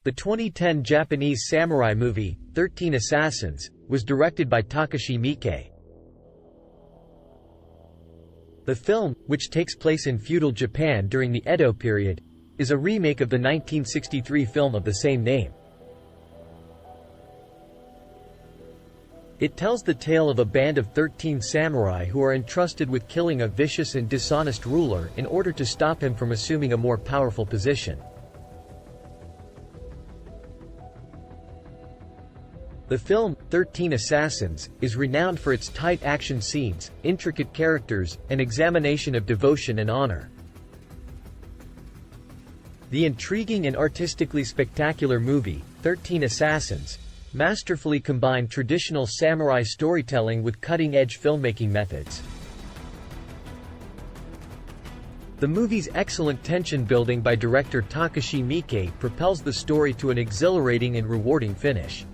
The 2010 Japanese samurai movie, 13 Assassins, was directed by Takashi Miike. The film, which takes place in feudal Japan during the Edo period, is a remake of the 1963 film of the same name. It tells the tale of a band of 13 samurai who are entrusted with killing a vicious and dishonest ruler in order to stop him from assuming a more powerful position. The film, 13 Assassins, is renowned for its tight action scenes, intricate characters, and examination of devotion and honor. The intriguing and artistically spectacular movie, 13 Assassins, masterfully combined traditional samurai storytelling with cutting-edge filmmaking methods. The movie's excellent tension building by director Takashi Miike propels the story to an exhilarating and rewarding finish.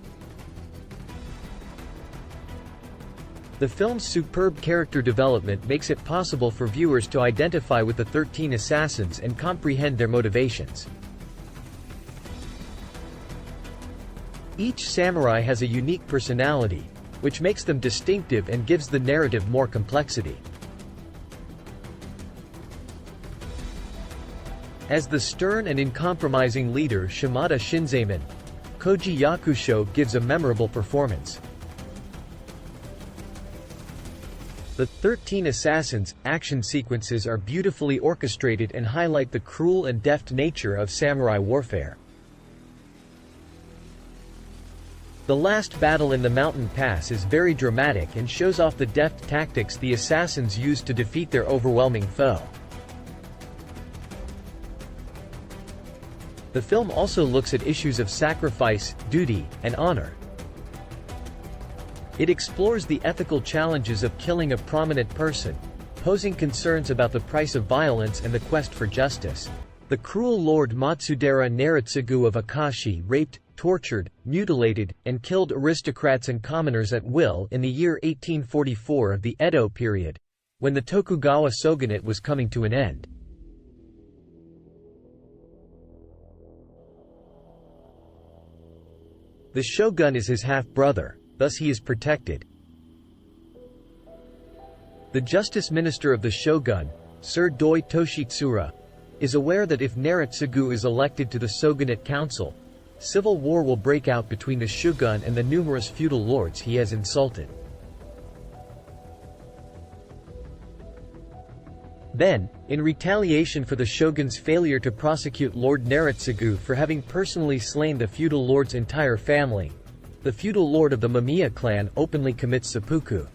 The film's superb character development makes it possible for viewers to identify with the 13 assassins and comprehend their motivations. Each samurai has a unique personality, which makes them distinctive and gives the narrative more complexity. As the stern and uncompromising leader Shimada Shinzaemon, Koji Yakusho gives a memorable performance. The 13 Assassins action sequences are beautifully orchestrated and highlight the cruel and deft nature of samurai warfare. The last battle in the mountain pass is very dramatic and shows off the deft tactics the assassins used to defeat their overwhelming foe. The film also looks at issues of sacrifice, duty, and honor. It explores the ethical challenges of killing a prominent person, posing concerns about the price of violence and the quest for justice. The cruel Lord Matsudera Naritsugu of Akashi raped, tortured, mutilated, and killed aristocrats and commoners at will in the year 1844 of the Edo period, when the Tokugawa shogunate was coming to an end. The shogun is his half-brother, thus he is protected. The justice minister of the shogun, Sir Doi Toshitsura, is aware that if Naritsugu is elected to the shogunate council, civil war will break out between the shogun and the numerous feudal lords he has insulted. Then, in retaliation for the shogun's failure to prosecute Lord Naritsugu for having personally slain the feudal lord's entire family, the feudal lord of the Mamiya clan openly commits seppuku.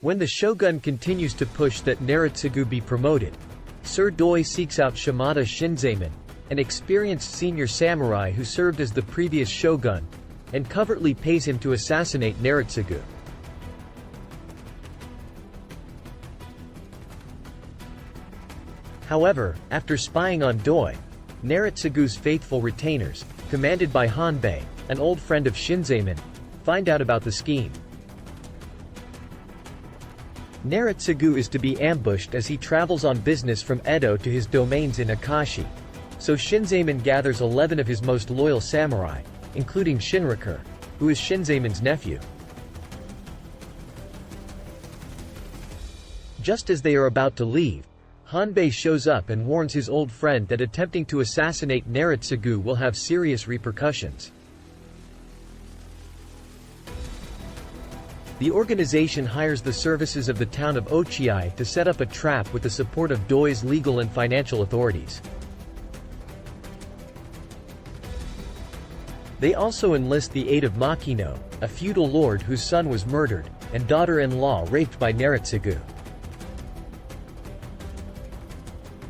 When the shogun continues to push that Naritsugu be promoted, Sir Doi seeks out Shimada Shinzaemon, an experienced senior samurai who served as the previous shogun, and covertly pays him to assassinate Naritsugu. However, after spying on Doi, Naritsugu's faithful retainers, commanded by Hanbei, an old friend of Shinzaemon, find out about the scheme. Naritsugu is to be ambushed as he travels on business from Edo to his domains in Akashi, so Shinzaemon gathers 11 of his most loyal samurai, including Shinraku, who is Shinzaemon's nephew. Just as they are about to leave, Hanbei shows up and warns his old friend that attempting to assassinate Naritsugu will have serious repercussions. The organization hires the services of the town of Ochiai to set up a trap with the support of Doi's legal and financial authorities. They also enlist the aid of Makino, a feudal lord whose son was murdered, and daughter-in-law raped by Naritsugu.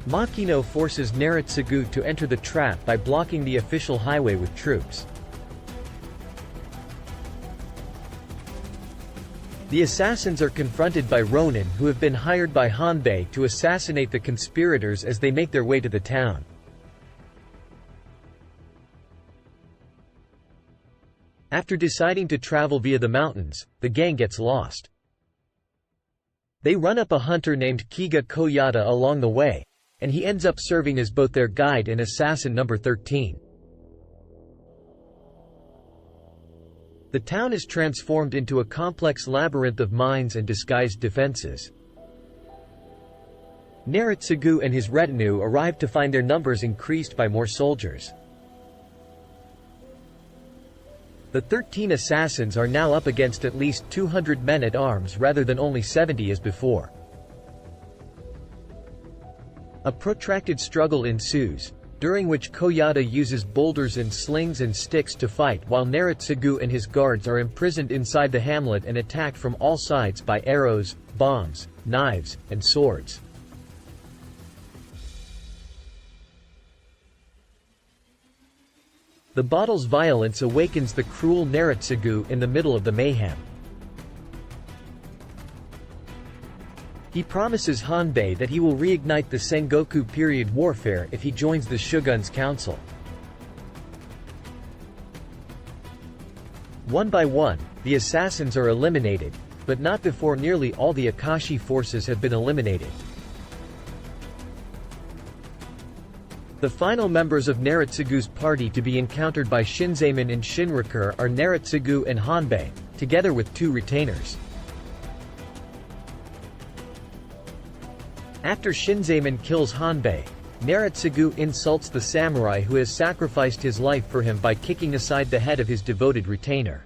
Makino forces Naritsugu to enter the trap by blocking the official highway with troops. The assassins are confronted by Ronin who have been hired by Hanbei to assassinate the conspirators as they make their way to the town. After deciding to travel via the mountains, the gang gets lost. They run up a hunter named Kiga Koyata along the way, and he ends up serving as both their guide and assassin number 13. The town is transformed into a complex labyrinth of mines and disguised defenses. Naritsugu and his retinue arrive to find their numbers increased by more soldiers. The 13 assassins are now up against at least 200 men-at-arms rather than only 70 as before. A protracted struggle ensues, during which Koyata uses boulders and slings and sticks to fight while Naritsugu and his guards are imprisoned inside the hamlet and attacked from all sides by arrows, bombs, knives, and swords. The battle's violence awakens the cruel Naritsugu in the middle of the mayhem. He promises Hanbei that he will reignite the Sengoku period warfare if he joins the Shogun's council. One by one, the assassins are eliminated, but not before nearly all the Akashi forces have been eliminated. The final members of Naritsugu's party to be encountered by Shinzaemon and Shinraku are Naritsugu and Hanbei, together with 2 retainers. After Shinzaemon kills Hanbei, Naritsugu insults the samurai who has sacrificed his life for him by kicking aside the head of his devoted retainer.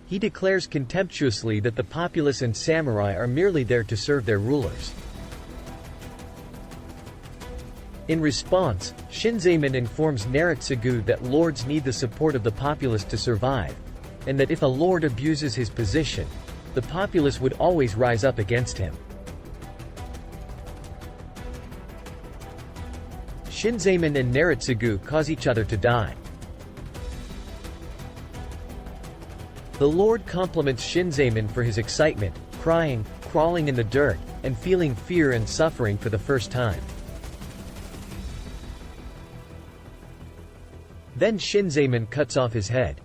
He declares contemptuously that the populace and samurai are merely there to serve their rulers. In response, Shinzaemon informs Naritsugu that lords need the support of the populace to survive, and that if a lord abuses his position, the populace would always rise up against him. Shinzaemon and Naritsugu cause each other to die. The Lord compliments Shinzaemon for his excitement, crying, crawling in the dirt, and feeling fear and suffering for the first time. Then Shinzaemon cuts off his head.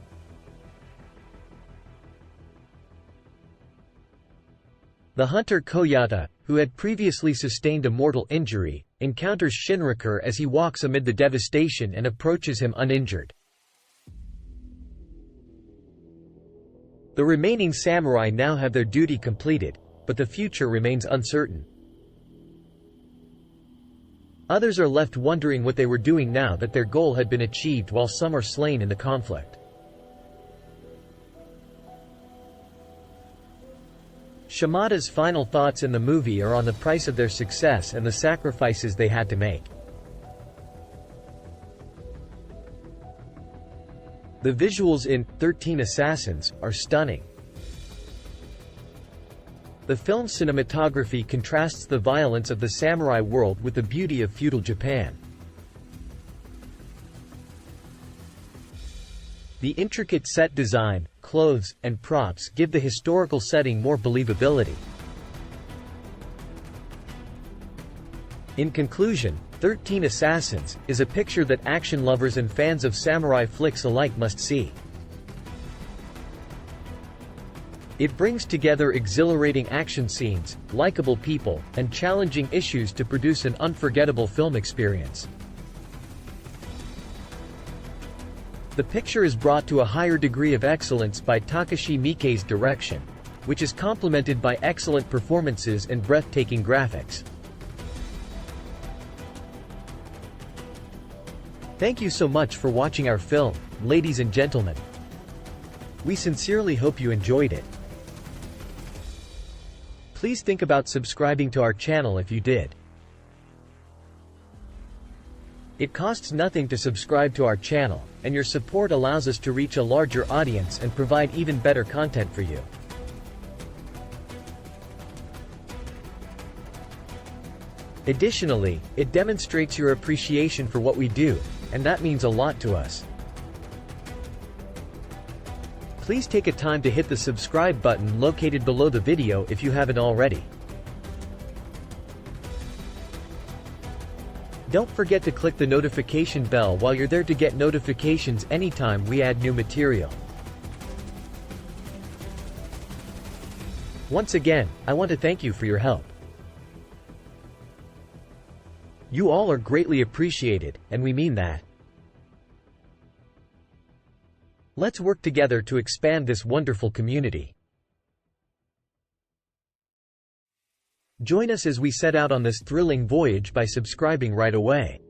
The hunter Koyata, who had previously sustained a mortal injury, encounters Shinraku as he walks amid the devastation and approaches him uninjured. The remaining samurai now have their duty completed, but the future remains uncertain. Others are left wondering what they were doing now that their goal had been achieved, while some are slain in the conflict. Shimada's final thoughts in the movie are on the price of their success and the sacrifices they had to make. The visuals in 13 Assassins are stunning. The film's cinematography contrasts the violence of the samurai world with the beauty of feudal Japan. The intricate set design, clothes, and props give the historical setting more believability. In conclusion, 13 Assassins is a picture that action lovers and fans of samurai flicks alike must see. It brings together exhilarating action scenes, likable people, and challenging issues to produce an unforgettable film experience. The picture is brought to a higher degree of excellence by Takashi Miike's direction, which is complemented by excellent performances and breathtaking graphics. Thank you so much for watching our film, ladies and gentlemen. We sincerely hope you enjoyed it. Please think about subscribing to our channel if you did. It costs nothing to subscribe to our channel, and your support allows us to reach a larger audience and provide even better content for you. Additionally, it demonstrates your appreciation for what we do, and that means a lot to us. Please take a time to hit the subscribe button located below the video if you haven't already. Don't forget to click the notification bell while you're there to get notifications anytime we add new material. Once again, I want to thank you for your help. You all are greatly appreciated, and we mean that. Let's work together to expand this wonderful community. Join us as we set out on this thrilling voyage by subscribing right away.